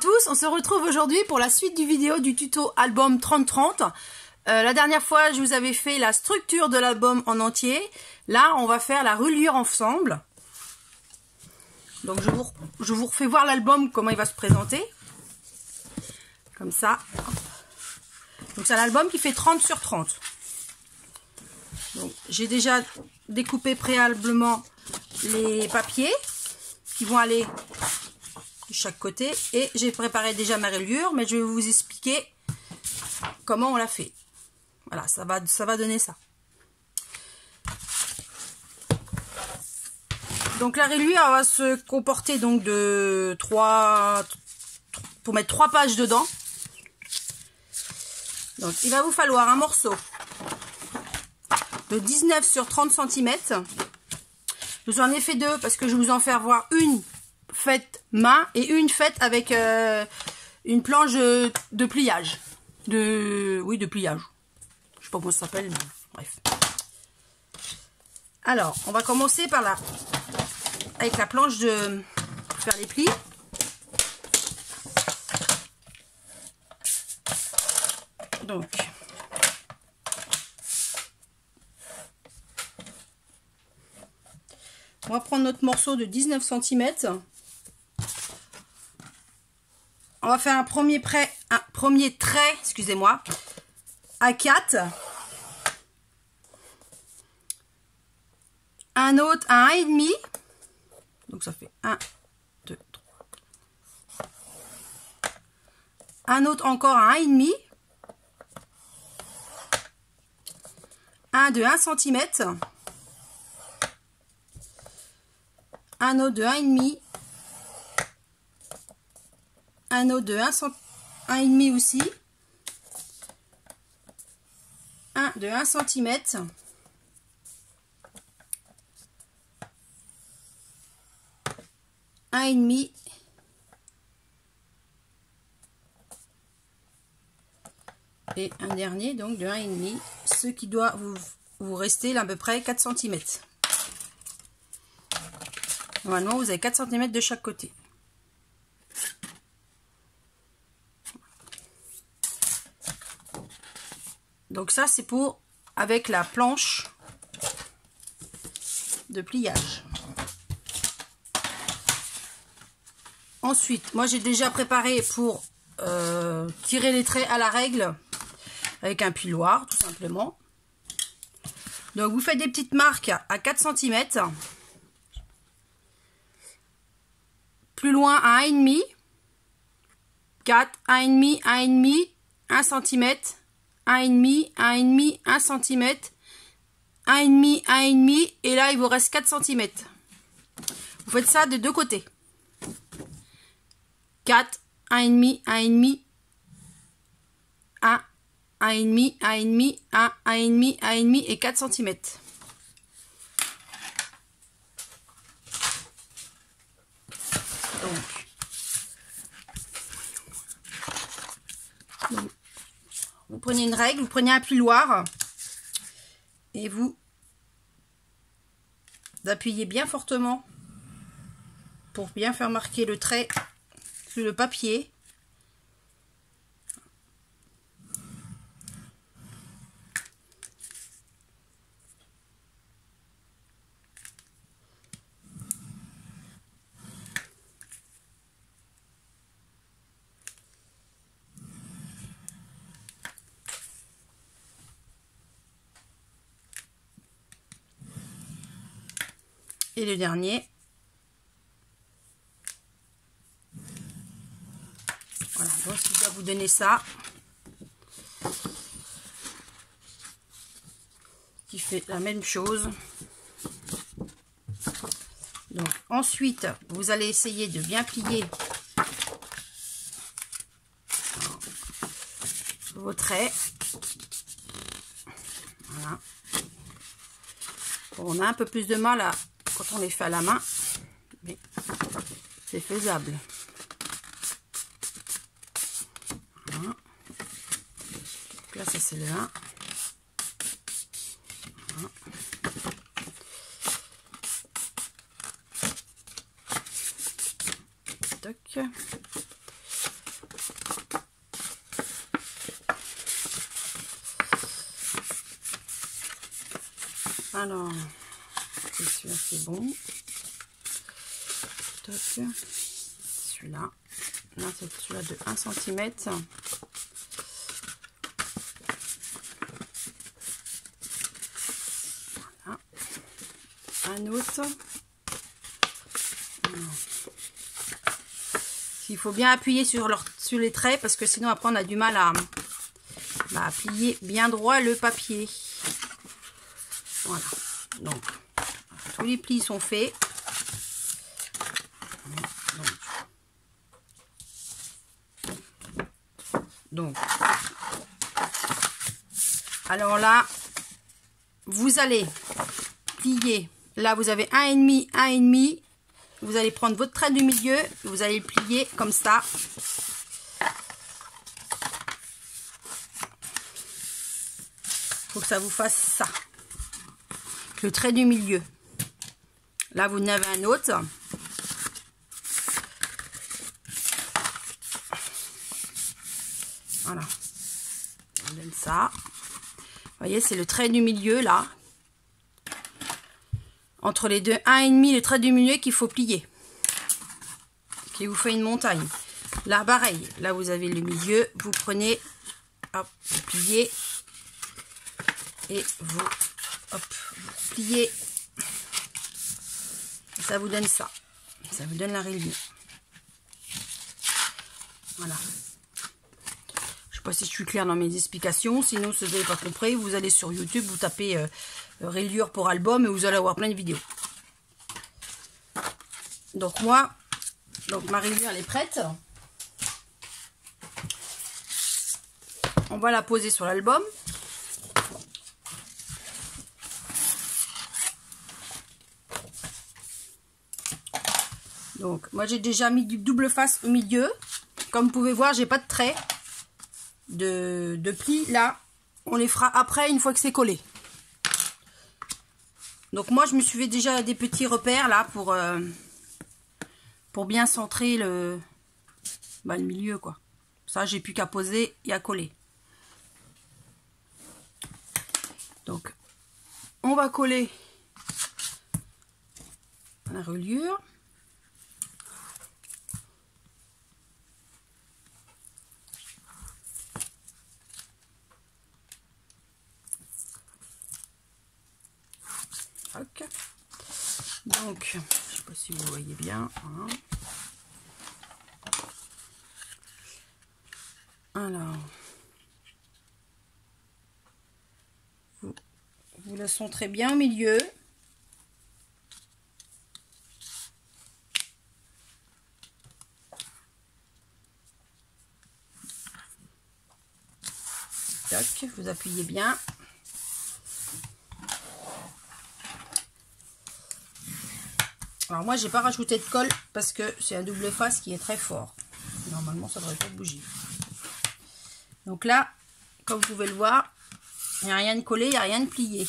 tous, on se retrouve aujourd'hui pour la suite du vidéo du tuto album 30-30. La dernière fois, je vous avais fait la structure de l'album en entier. Là, on va faire la reliure ensemble. Donc, je vous refais voir l'album, comment il va se présenter. Comme ça. Donc, c'est un album qui fait 30 sur 30. Donc, j'ai déjà découpé préalablement les papiers qui vont aller de chaque côté. Et j'ai préparé déjà ma reliure, mais je vais vous expliquer comment on l'a fait. Voilà, ça va donner ça. Donc la reliure va se comporter donc de 3, pour mettre 3 pages dedans. Donc il va vous falloir un morceau de 19 sur 30 cm. Je vous en ai fait 2 parce que je vais vous en faire voir une faite main et une faite avec une planche de pliage. De pliage. Je sais pas comment ça s'appelle, mais bref. Alors, on va commencer par avec la planche de faire les plis. Donc, on va prendre notre morceau de 19 cm. On va faire un premier trait, excusez-moi, à 4. Un autre à 1,5. Donc ça fait 1, 2, 3. Un autre encore à 1,5. Un de 1 cm. Un autre de 1,5. Un autre de 1,5 aussi. Un de 1 cm. Un et demi. Et un dernier donc de 1,5. Ce qui doit vous rester là, à peu près 4 cm. Normalement, vous avez 4 cm de chaque côté. Donc ça, c'est pour avec la planche de pliage. Ensuite, moi j'ai déjà préparé pour tirer les traits à la règle avec un piloir, tout simplement. Donc vous faites des petites marques à 4 cm. Plus loin à 1,5. 4, 1,5, 1,5, 1 cm, 1,5, 1,5, 1 cm, 1,5, 1,5, et là il vous reste 4 cm. Vous faites ça de deux côtés. 4, 1,5, 1,5, 1, 1,5, 1,5, 1, 1,5, 1,5 et 4 cm. Donc, vous prenez une règle, vous prenez un piloir et vous appuyez bien fortement pour bien faire marquer le trait sur le papier. Et le dernier. Voilà, donc je dois vous donner ça. Qui fait la même chose. Donc ensuite, vous allez essayer de bien plier vos traits. Voilà. Bon, on a un peu plus de mal quand on les fait à la main, mais c'est faisable. Voilà. Donc là, ça c'est le 1. Voilà. Toc. Alors, celui-là c'est bon. Celui-là. Là, c'est celui-là de 1 cm. Voilà. Un autre. Il faut bien appuyer sur les traits parce que sinon après on a du mal à plier bien droit le papier. Voilà. Donc, tous les plis sont faits. Donc, alors là, vous allez plier. Là, vous avez 1,5, 1,5. Vous allez prendre votre trait du milieu, vous allez le plier comme ça. Il faut que ça vous fasse ça. Le trait du milieu. Là, vous en avez un autre. Voilà. On donne ça. Vous voyez, c'est le trait du milieu, là. Entre les deux, 1,5, le trait du milieu qu'il faut plier. Qui vous fait une montagne. Là, pareil. Là, vous avez le milieu. Vous prenez, hop, vous pliez. Et vous, hop, vous pliez. Et ça vous donne ça. Ça vous donne la rayure. Voilà. Je sais pas si je suis claire dans mes explications. Sinon, si vous n'avez pas compris, vous allez sur YouTube, vous tapez rayure pour album et vous allez avoir plein de vidéos. Donc moi, ma rayure elle est prête. On va la poser sur l'album. Donc moi j'ai déjà mis du double face au milieu. Comme vous pouvez voir, j'ai pas de trait de plis là. On les fera après une fois que c'est collé. Donc moi je me suis fait déjà des petits repères là pour bien centrer le milieu quoi. Ça j'ai plus qu'à poser et à coller. Donc on va coller la reliure. Okay. Donc, je ne sais pas si vous voyez bien. Hein. Alors, vous la centrez bien au milieu. Tac, vous appuyez bien. Alors moi j'ai pas rajouté de colle parce que c'est un double face qui est très fort. Normalement ça devrait pas bouger. Donc là, comme vous pouvez le voir, il n'y a rien de collé, il n'y a rien de plié.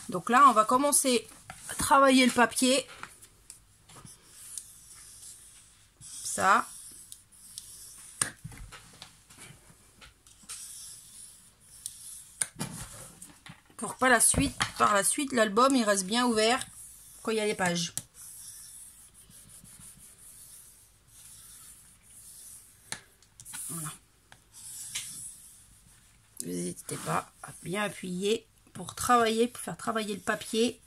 Donc là on va commencer à travailler le papier. Ça. Pour pas par la suite, l'album il reste bien ouvert quand il y a les pages. Voilà. Vous n'hésitez pas à bien appuyer pour faire travailler le papier.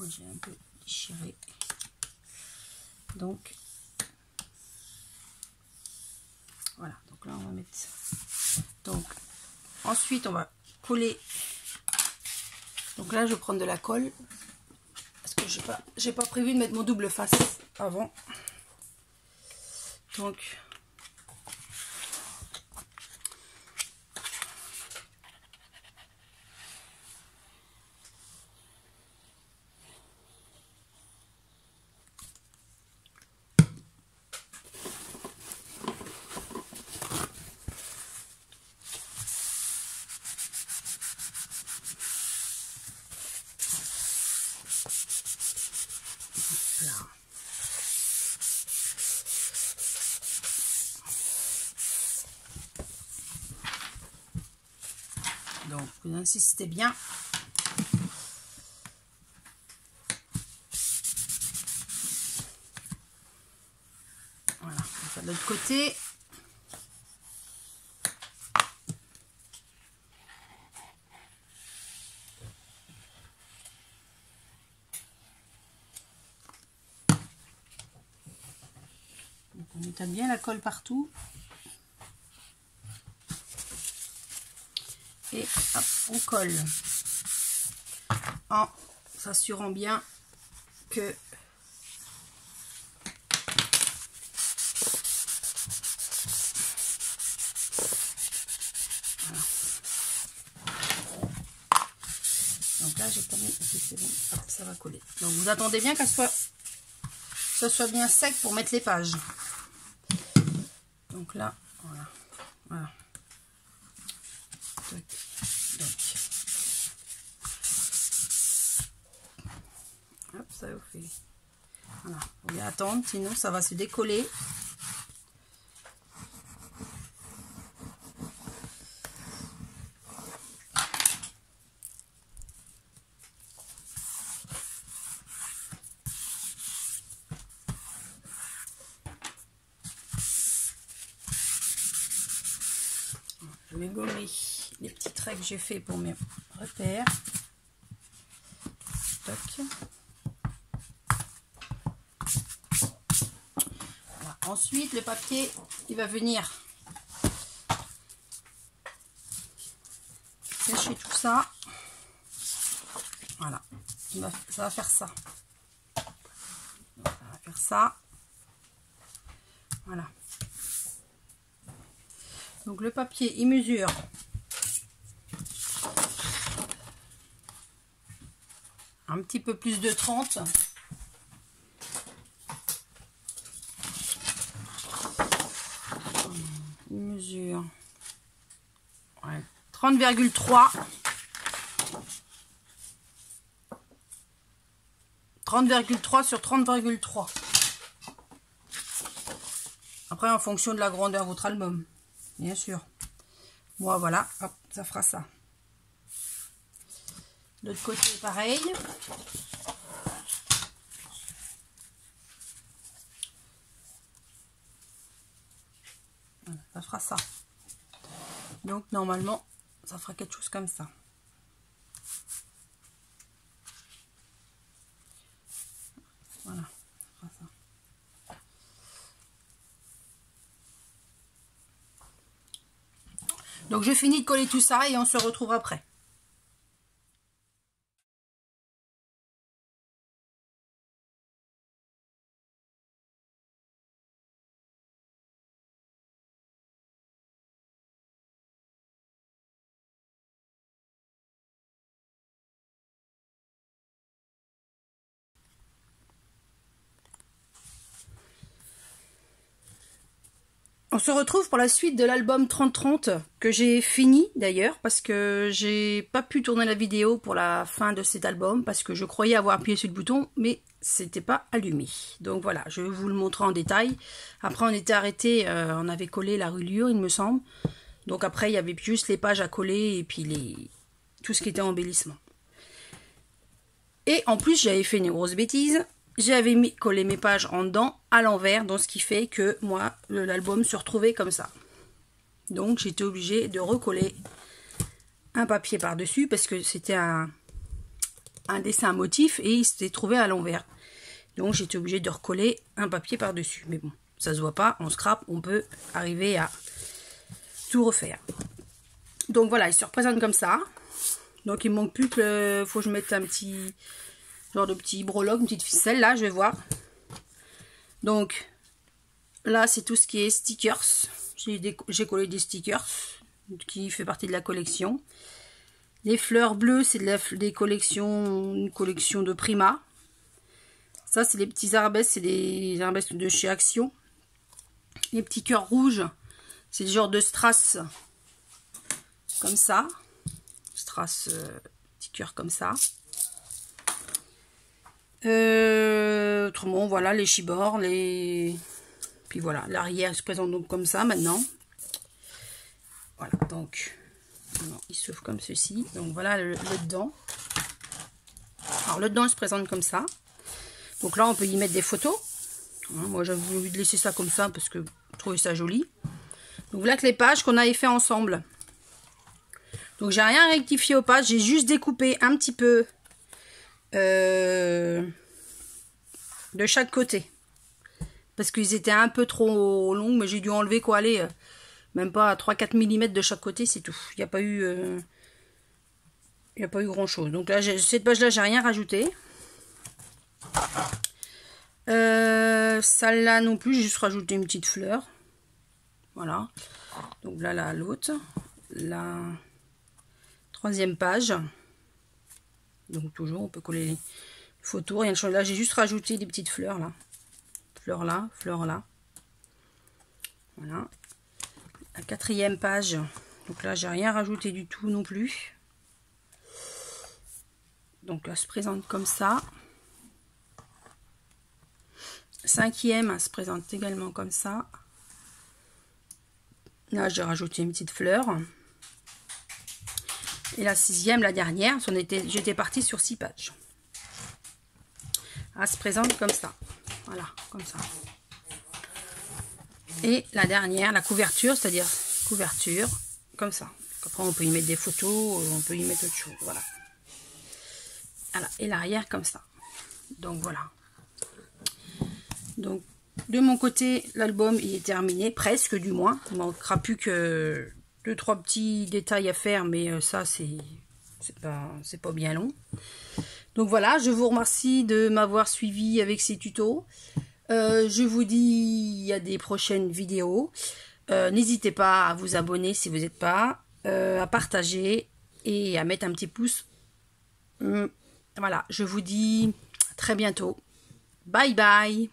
J'ai un peu déchiré. Donc voilà. Donc là on va mettre ça. Donc, ensuite, on va coller. Donc là, je vais prendre de la colle. Parce que j'ai pas prévu de mettre mon double face avant. Donc, Donc, vous insistez bien. Voilà, on va faire de l'autre côté. Donc, on étale bien la colle partout. Et hop, on colle en s'assurant bien que voilà. Donc là j'ai pas mis, c'est bon, hop, ça va coller. Donc vous attendez bien que ça soit bien sec pour mettre les pages. Donc là, voilà, voilà. Donc, hop, ça vous fait. Voilà, faut bien attendre, sinon ça va se décoller. Je vais gommer les petits traits que j'ai fait pour mes repères. Toc. Voilà. Ensuite, le papier, il va venir cacher tout ça. Voilà, ça va faire ça. Donc, ça va faire ça. Voilà. Donc le papier, il mesure un petit peu plus de 30. Il mesure 30,3. 30,3 sur 30,3. Après, en fonction de la grandeur de votre album, bien sûr. Moi, voilà, hop, ça fera ça. L'autre côté, pareil. Voilà, ça fera ça. Donc, normalement, ça fera quelque chose comme ça. Voilà, ça fera ça. Donc je finis de coller tout ça et on se retrouve après. On se retrouve pour la suite de l'album 3030 que j'ai fini d'ailleurs parce que j'ai pas pu tourner la vidéo pour la fin de cet album parce que je croyais avoir appuyé sur le bouton mais c'était pas allumé. Donc voilà, je vais vous le montrer en détail. Après on était arrêté, on avait collé la reliure il me semble. Donc après il y avait juste les pages à coller et puis tout ce qui était embellissement. Et en plus j'avais fait une grosse bêtise. J'avais collé mes pages en dedans, à l'envers, donc ce qui fait que moi, l'album se retrouvait comme ça. Donc j'étais obligée de recoller un papier par-dessus parce que c'était un dessin motif et il s'était trouvé à l'envers. Donc j'étais obligée de recoller un papier par-dessus. Mais bon, ça se voit pas, on scrape, on peut arriver à tout refaire. Donc voilà, il se représente comme ça. Donc il me manque plus que, faut que je mette un petit... genre de petit breloque, une petite ficelle là, je vais voir. Donc là c'est tout ce qui est stickers. J'ai collé des stickers qui fait partie de la collection. Les fleurs bleues c'est des collections, une collection de Prima. Ça c'est les petits arabesques, c'est des arabesques de chez Action. Les petits cœurs rouges, c'est des genres de strass comme ça. Strass, petits cœurs comme ça. Autrement voilà les chibords, puis voilà l'arrière se présente donc comme ça maintenant. Voilà, donc Alors, il s'ouvre comme ceci. Donc voilà le dedans. Alors le dedans il se présente comme ça. Donc là on peut y mettre des photos. Moi j'avais voulu laisser ça comme ça parce que je trouvais ça joli. Donc voilà que les pages qu'on avait fait ensemble. Donc j'ai rien rectifié aux pages, j'ai juste découpé un petit peu de chaque côté. Parce qu'ils étaient un peu trop longs, mais j'ai dû enlever quoi, aller même pas à 3-4 mm de chaque côté, c'est tout. Il n'y a pas eu grand chose. Donc là, cette page là, j'ai rien rajouté. Celle-là non plus, j'ai juste rajouté une petite fleur. Voilà. Donc là, l'autre. La 3e page. Donc toujours, on peut coller les photos. Rien de chose. Là, j'ai juste rajouté des petites fleurs là. Fleur là, fleur là. Voilà. La 4e page. Donc là, j'ai rien rajouté du tout non plus. Donc là, elle se présente comme ça. 5e, elle se présente également comme ça. Là, j'ai rajouté une petite fleur. Et la 6e, la dernière, j'étais partie sur 6 pages. Elle se présente comme ça. Voilà, comme ça. Et la dernière, la couverture, c'est-à-dire couverture, comme ça. Après, on peut y mettre des photos, on peut y mettre autre chose. Voilà. Voilà. Et l'arrière, comme ça. Donc, voilà. Donc, de mon côté, l'album il est terminé, presque du moins. Il ne manquera plus que 2-3 petits détails à faire, mais ça, c'est pas bien long. Donc voilà, je vous remercie de m'avoir suivi avec ces tutos. Je vous dis à des prochaines vidéos. N'hésitez pas à vous abonner si vous n'êtes pas, à partager et à mettre un petit pouce. Voilà, je vous dis à très bientôt. Bye bye.